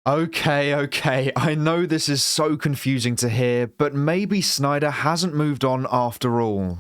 Okay, I know this is so confusing to hear, but maybe Snyder hasn't moved on after all.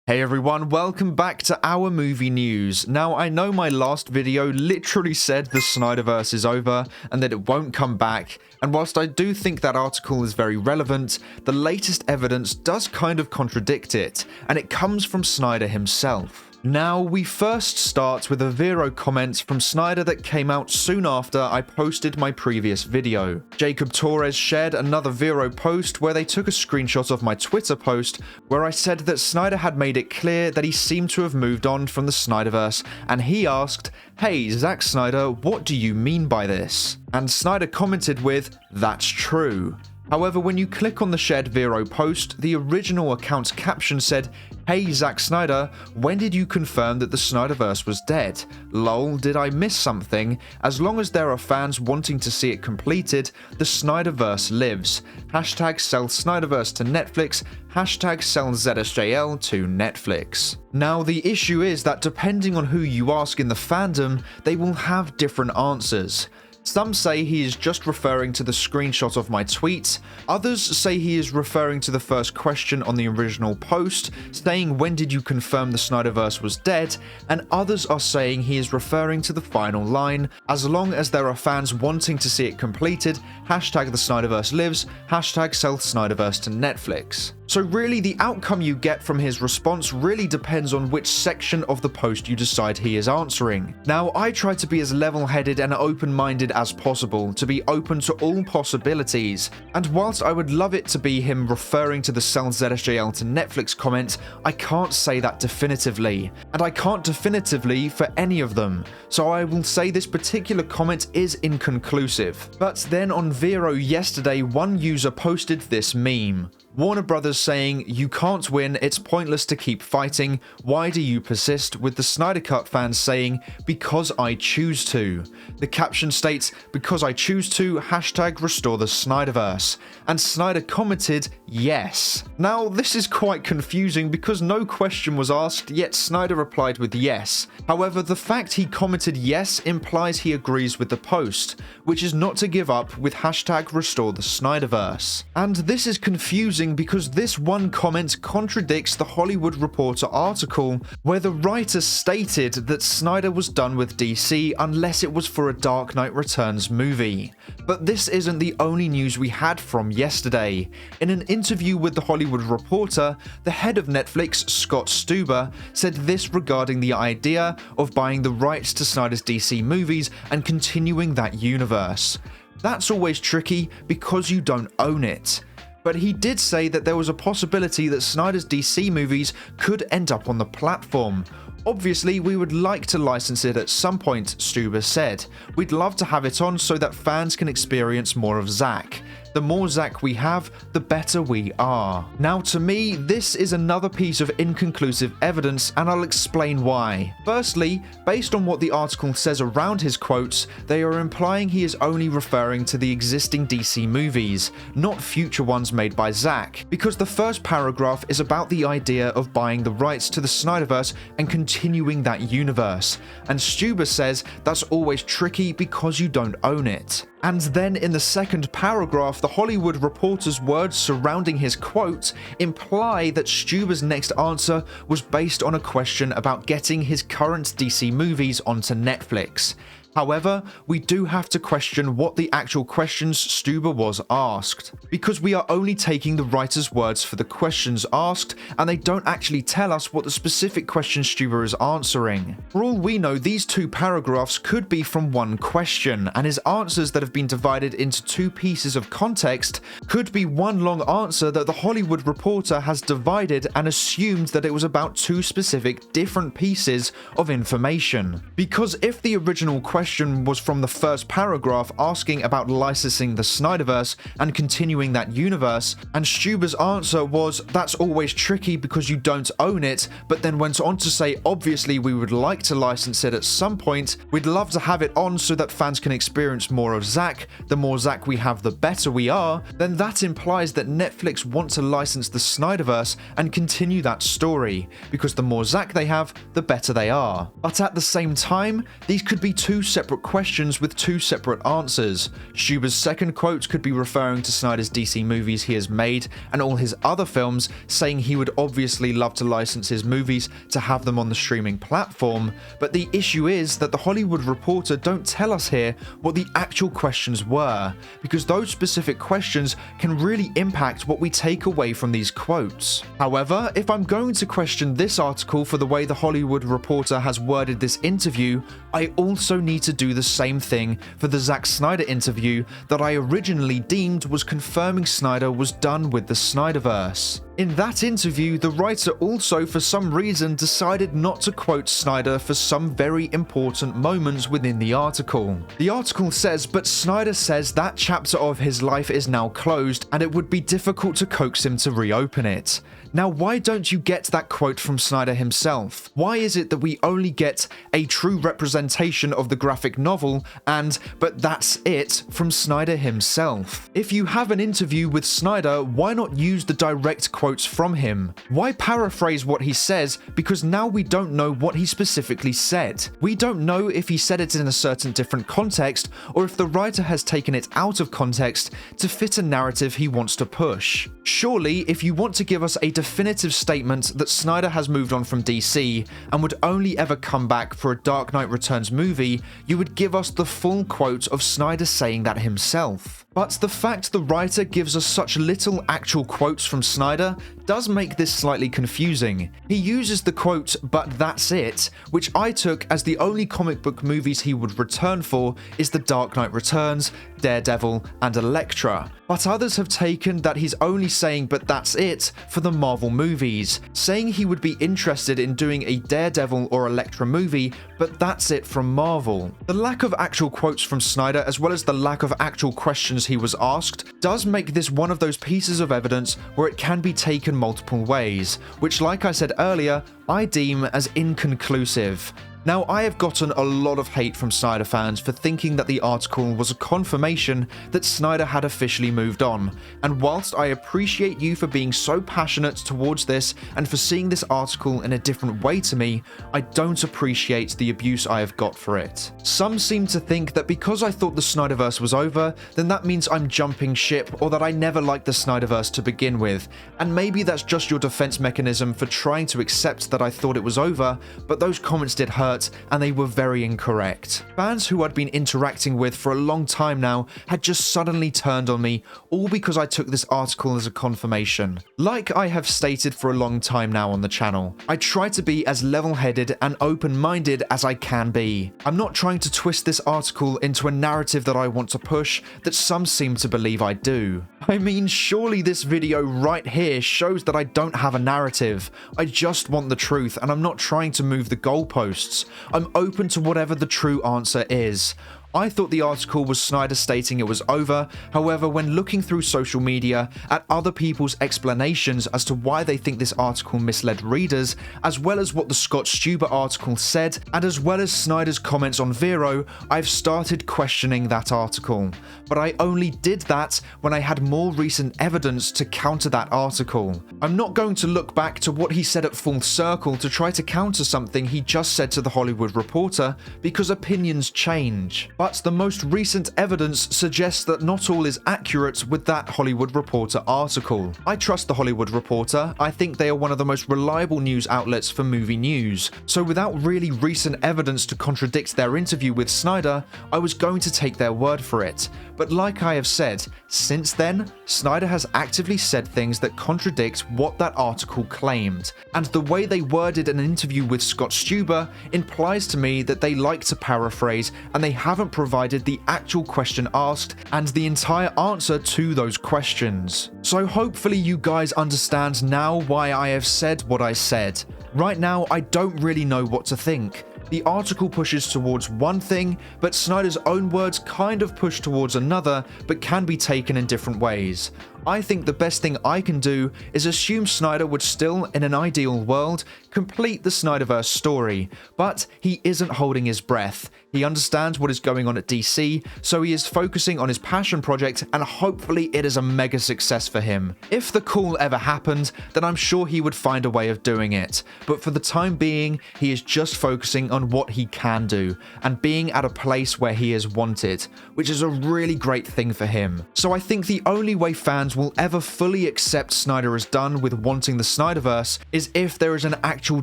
Hey everyone, welcome back to our movie news. Now, I know my last video literally said the SnyderVerse is over and that it won't come back, and whilst I do think that article is very relevant, the latest evidence does kind of contradict it, and it comes from Snyder himself. Now, we first start with a Vero comment from Snyder that came out soon after I posted my previous video. Jacob Torres shared another Vero post where they took a screenshot of my Twitter post where I said that Snyder had made it clear that he seemed to have moved on from the SnyderVerse, and he asked, "Hey, Zack Snyder, what do you mean by this?" And Snyder commented with, "That's true." However, when you click on the shared Vero post, the original account's caption said, "Hey Zack Snyder, when did you confirm that the SnyderVerse was dead? Lol, did I miss something? As long as there are fans wanting to see it completed, the SnyderVerse lives. Hashtag sell SnyderVerse to Netflix, hashtag sell ZSJL to Netflix." Now, the issue is that depending on who you ask in the fandom, they will have different answers. Some say he is just referring to the screenshot of my tweet, others say he is referring to the first question on the original post, saying when did you confirm the SnyderVerse was dead, and others are saying he is referring to the final line, as long as there are fans wanting to see it completed, hashtag the SnyderVerse lives, hashtag sell SnyderVerse to Netflix. So really, the outcome you get from his response really depends on which section of the post you decide he is answering. Now, I try to be as level-headed and open-minded as possible, to be open to all possibilities, and whilst I would love it to be him referring to the sell ZSJL to Netflix comment, I can't say that definitively, and I can't definitively for any of them, so I will say this particular comment is inconclusive. But then on Vero yesterday, one user posted this meme. Warner Brothers saying, "You can't win, it's pointless to keep fighting, why do you persist?" with the Snyder Cut fans saying, "Because I choose to." The caption states, "Because I choose to, hashtag restore the Snyderverse." And Snyder commented, "Yes." Now, this is quite confusing because no question was asked, yet Snyder replied with yes. However, the fact he commented yes implies he agrees with the post, which is not to give up with hashtag restore the Snyderverse. And this is confusing because this one comment contradicts the Hollywood Reporter article where the writer stated that Snyder was done with DC unless it was for a Dark Knight Returns movie. But this isn't the only news we had from yesterday. In an interview with the Hollywood Reporter, the head of Netflix, Scott Stuber, said this regarding the idea of buying the rights to Snyder's DC movies and continuing that universe. That's always tricky because you don't own it. But he did say that there was a possibility that Snyder's DC movies could end up on the platform. "Obviously, we would like to license it at some point," Stuber said. "We'd love to have it on so that fans can experience more of Zack. The more Zack we have, the better we are." Now, to me, this is another piece of inconclusive evidence, and I'll explain why. Firstly, based on what the article says around his quotes, they are implying he is only referring to the existing DC movies, not future ones made by Zack, because the first paragraph is about the idea of buying the rights to the Snyderverse and continuing that universe, and Stuber says that's always tricky because you don't own it. And then in the second paragraph, the Hollywood Reporter's words surrounding his quote imply that Stuber's next answer was based on a question about getting his current DC movies onto Netflix. However, we do have to question what the actual questions Stuber was asked, because we are only taking the writer's words for the questions asked, and they don't actually tell us what the specific question Stuber is answering. For all we know, these two paragraphs could be from one question, and his answers that have been divided into two pieces of context could be one long answer that the Hollywood Reporter has divided and assumed that it was about two specific different pieces of information. Because if the original question question was from the first paragraph asking about licensing the SnyderVerse and continuing that universe, and Stuber's answer was, "That's always tricky because you don't own it," but then went on to say, "Obviously we would like to license it at some point. We'd love to have it on so that fans can experience more of Zack. The more Zack we have, the better we are." Then that implies that Netflix want to license the SnyderVerse and continue that story, because the more Zack they have, the better they are. But at the same time, these could be two separate questions with two separate answers. Stuber's second quote could be referring to Snyder's DC movies he has made and all his other films, saying he would obviously love to license his movies to have them on the streaming platform, but the issue is that the Hollywood Reporter don't tell us here what the actual questions were, because those specific questions can really impact what we take away from these quotes. However, if I'm going to question this article for the way the Hollywood Reporter has worded this interview, I also need to do the same thing for the Zack Snyder interview that I originally deemed was confirming Snyder was done with the SnyderVerse. In that interview, the writer also for some reason decided not to quote Snyder for some very important moments within the article. The article says, "But Snyder says that chapter of his life is now closed and it would be difficult to coax him to reopen it." Now, why don't you get that quote from Snyder himself? Why is it that we only get a true representation of the graphic novel and "but that's it" from Snyder himself? If you have an interview with Snyder, why not use the direct quotes from him? Why paraphrase what he says, because now we don't know what he specifically said. We don't know if he said it in a certain different context or if the writer has taken it out of context to fit a narrative he wants to push. Surely, if you want to give us a definitive statement that Snyder has moved on from DC and would only ever come back for a Dark Knight Returns movie, you would give us the full quote of Snyder saying that himself. But the fact the writer gives us such little actual quotes from Snyder does make this slightly confusing. He uses the quote, "but that's it," which I took as the only comic book movies he would return for is The Dark Knight Returns, Daredevil, and Elektra. But others have taken that he's only saying "but that's it" for the Marvel movies, saying he would be interested in doing a Daredevil or Elektra movie, but that's it from Marvel. The lack of actual quotes from Snyder, as well as the lack of actual questions he was asked, does make this one of those pieces of evidence where it can be taken multiple ways, which, like I said earlier, I deem as inconclusive. Now, I have gotten a lot of hate from Snyder fans for thinking that the article was a confirmation that Snyder had officially moved on, and whilst I appreciate you for being so passionate towards this and for seeing this article in a different way to me, I don't appreciate the abuse I have got for it. Some seem to think that because I thought the SnyderVerse was over, then that means I'm jumping ship or that I never liked the SnyderVerse to begin with, and maybe that's just your defense mechanism for trying to accept that I thought it was over, but those comments did hurt and they were very incorrect. Fans who I'd been interacting with for a long time now had just suddenly turned on me, all because I took this article as a confirmation. Like I have stated for a long time now on the channel, I try to be as level-headed and open-minded as I can be. I'm not trying to twist this article into a narrative that I want to push that some seem to believe I do. I mean, surely this video right here shows that I don't have a narrative. I just want the truth, and I'm not trying to move the goalposts. I'm open to whatever the true answer is. I thought the article was Snyder stating it was over. However, when looking through social media at other people's explanations as to why they think this article misled readers, as well as what the Scott Stuber article said, and as well as Snyder's comments on Vero, I've started questioning that article. But I only did that when I had more recent evidence to counter that article. I'm not going to look back to what he said at Full Circle to try to counter something he just said to the Hollywood Reporter, because opinions change. But the most recent evidence suggests that not all is accurate with that Hollywood Reporter article. I trust the Hollywood Reporter. I think they are one of the most reliable news outlets for movie news. So without really recent evidence to contradict their interview with Snyder, I was going to take their word for it. But like I have said, since then, Snyder has actively said things that contradict what that article claimed. And the way they worded an interview with Scott Stuber implies to me that they like to paraphrase and they haven't provided the actual question asked and the entire answer to those questions. So hopefully you guys understand now why I have said what I said. Right now, I don't really know what to think. The article pushes towards one thing, but Snyder's own words kind of push towards another, but can be taken in different ways. I think the best thing I can do is assume Snyder would still, in an ideal world, complete the SnyderVerse story, but he isn't holding his breath. He understands what is going on at DC, so he is focusing on his passion project, and hopefully it is a mega success for him. If the call ever happened, then I'm sure he would find a way of doing it, but for the time being, he is just focusing on what he can do, and being at a place where he is wanted, which is a really great thing for him. So I think the only way fans will ever fully accept Snyder is done with wanting the SnyderVerse is if there is an actual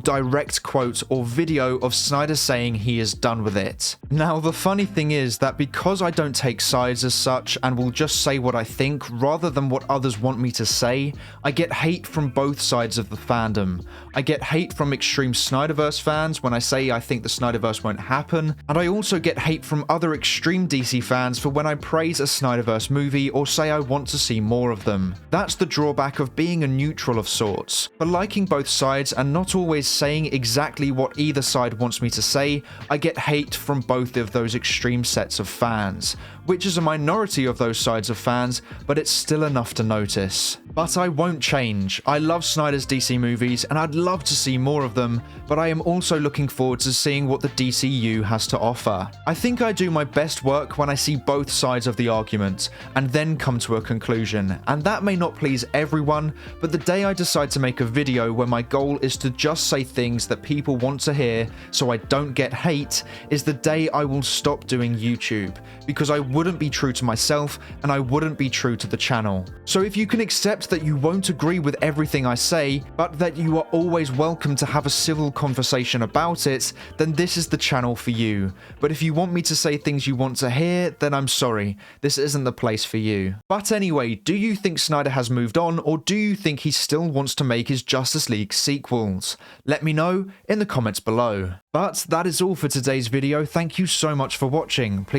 direct quote or video of Snyder saying he is done with it. Now, the funny thing is that because I don't take sides as such and will just say what I think rather than what others want me to say, I get hate from both sides of the fandom. I get hate from extreme SnyderVerse fans when I say I think the SnyderVerse won't happen, and I also get hate from other extreme DC fans for when I praise a SnyderVerse movie or say I want to see more of them. That's the drawback of being a neutral of sorts. For liking both sides and not always saying exactly what either side wants me to say, I get hate from both of those extreme sets of fans, which is a minority of those sides of fans, but it's still enough to notice. But I won't change. I love Snyder's DC movies and I'd love to see more of them, but I am also looking forward to seeing what the DCU has to offer. I think I do my best work when I see both sides of the argument, and then come to a conclusion, and that may not please everyone, but the day I decide to make a video where my goal is to just say things that people want to hear so I don't get hate, is the day I will stop doing YouTube, because I wouldn't be true to myself and I wouldn't be true to the channel. So if you can accept that you won't agree with everything I say, but that you are always welcome to have a civil conversation about it, then this is the channel for you. But if you want me to say things you want to hear, then I'm sorry, this isn't the place for you. But anyway, do you think Snyder has moved on, or do you think he still wants to make his Justice League sequels? Let me know in the comments below. But that is all for today's video. Thank you so much for watching. Please